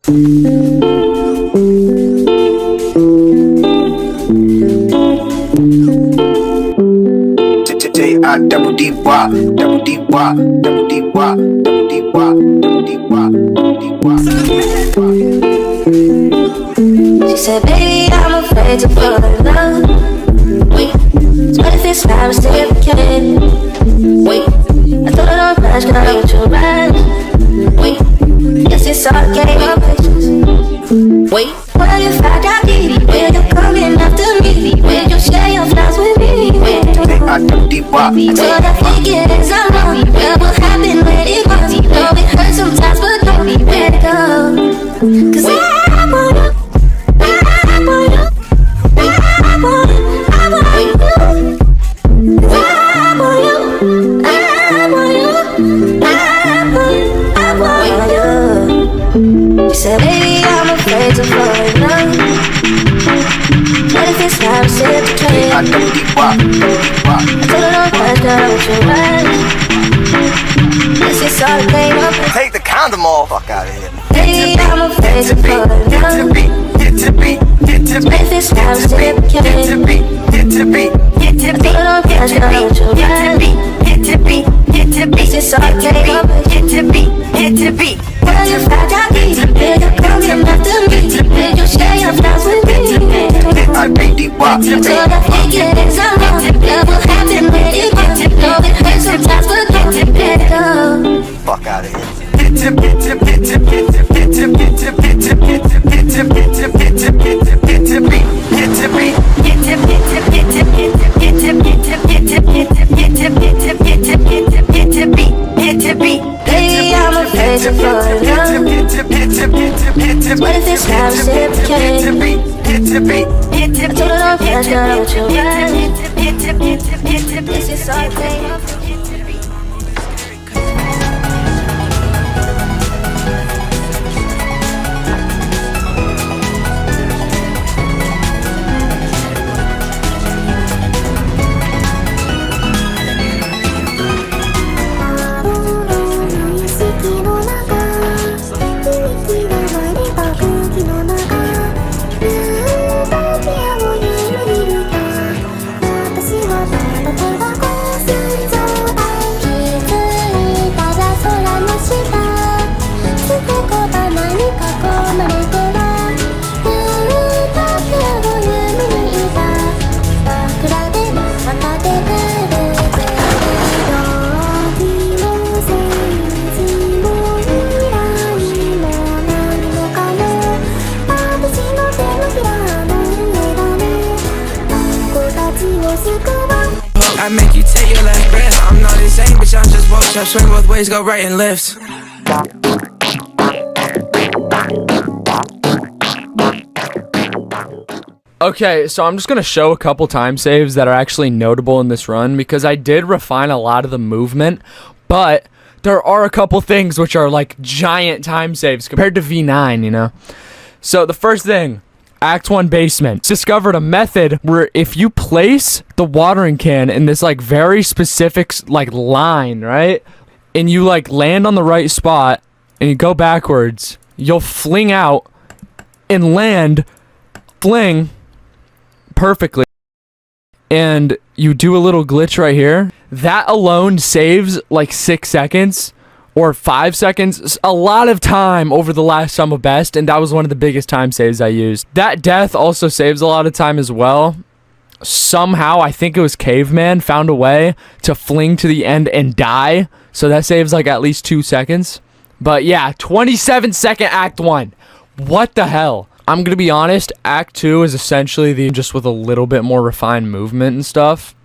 I double D wop, double D wop, double D wop, double D wop, double D wop, double D wop. She said, baby, I'm afraid to fall in love. Wait, so what if it's not reciprocated? Wait, I thought it all flash, girl, I want you right. Wait, yes, it's all game of patience. Wait, what if I got greedy? Will you coming after me? Will you share your flies with me? I double D wop. I told her, think it is I'm wrong. What will happen when it goes? You know it hurts sometimes, but don't be ready to go. Cause I want you. She said, baby, I'm afraid to fall in love. What if it's not reciprocated? I double D wop, double D wop. I told her don't cry, girl, I want you right. Yes, it's all a game of it. Take the condom off. Fuck out of here. Baby, I'm afraid to fall in love. What if it's not reciprocated? I told her don't cry, girl, I want you right. Yes, it's all a game of it. What if I got greedy? Will you come in after me? Will you share your flies with me? I beat D wop. I told her think it is I'm wrong. What will happen when it goes? You know it hurts sometimes, but don't let it go. Fuck out of here. Baby, I'm afraid to fall in love. What if it's not reciprocated? I told her don't cry, girl, I want you right. This is all game. I make you take your last breath. I'm not insane, bitch, I'm just woke up. Swing both ways, go right and left. Okay, so I'm just going to show a couple time saves that are actually notable in this run because I did refine a lot of the movement, but there are a couple things which are like giant time saves compared to V9, you know? So the first thing, Act 1 basement. Discovered a method where if you place the watering can in this like very specific like line, right? And you like land on the right spot and you go backwards, you'll fling out and land, fling perfectly. And you do a little glitch right here. That alone saves like 6 seconds or 5 seconds, a lot of time over the last sum of best, and that was one of the biggest time saves I used. That death also saves a lot of time as well. Somehow, I think it was Caveman, found a way to fling to the end and die, so that saves like at least 2 seconds. But yeah, 27-second Act 1. What the hell? I'm gonna be honest, Act 2 is essentially the just with a little bit more refined movement and stuff.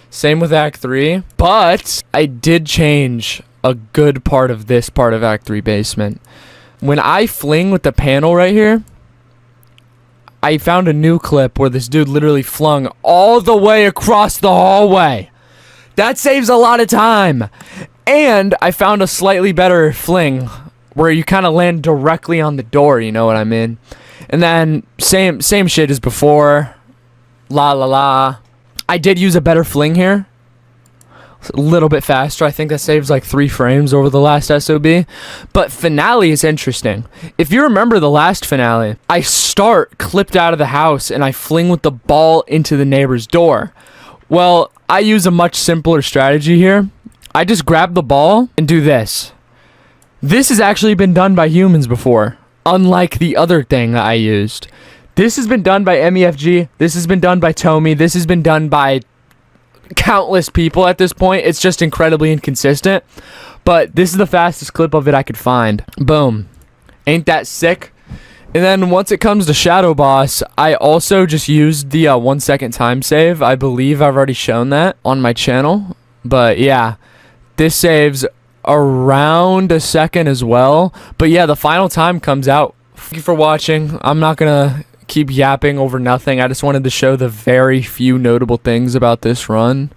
Same with Act 3, but I did change a good part of this part of Act 3 basement. When I fling with the panel right here, I found a new clip where this dude literally flung all the way across the hallway. That saves a lot of time. And I found a slightly better fling where you kind of land directly on the door, you know what I mean? And then same shit as before. La la la. I did use a better fling here. a little bit faster. I think that saves like 3 frames over the last SOB. But finale is interesting. If you remember the last finale, I start clipped out of the house and I fling with the ball into the neighbor's door. Well, I use a much simpler strategy here. I just grab the ball and do this. This has actually been done by humans before, unlike the other thing that I used. This has been done by MEFG. This has been done by Tommy. This has been done by countless people at this point. It's just incredibly inconsistent. But this is the fastest clip of it I could find. Boom. Ain't that sick? And then once it comes to Shadow Boss, I also just used the 1 second time save. I believe I've already shown that on my channel. But yeah, this saves around a second as well. But yeah, the final time comes out. Thank you for watching. I'm not gonna keep yapping over nothing. I just wanted to show the very few notable things about this run.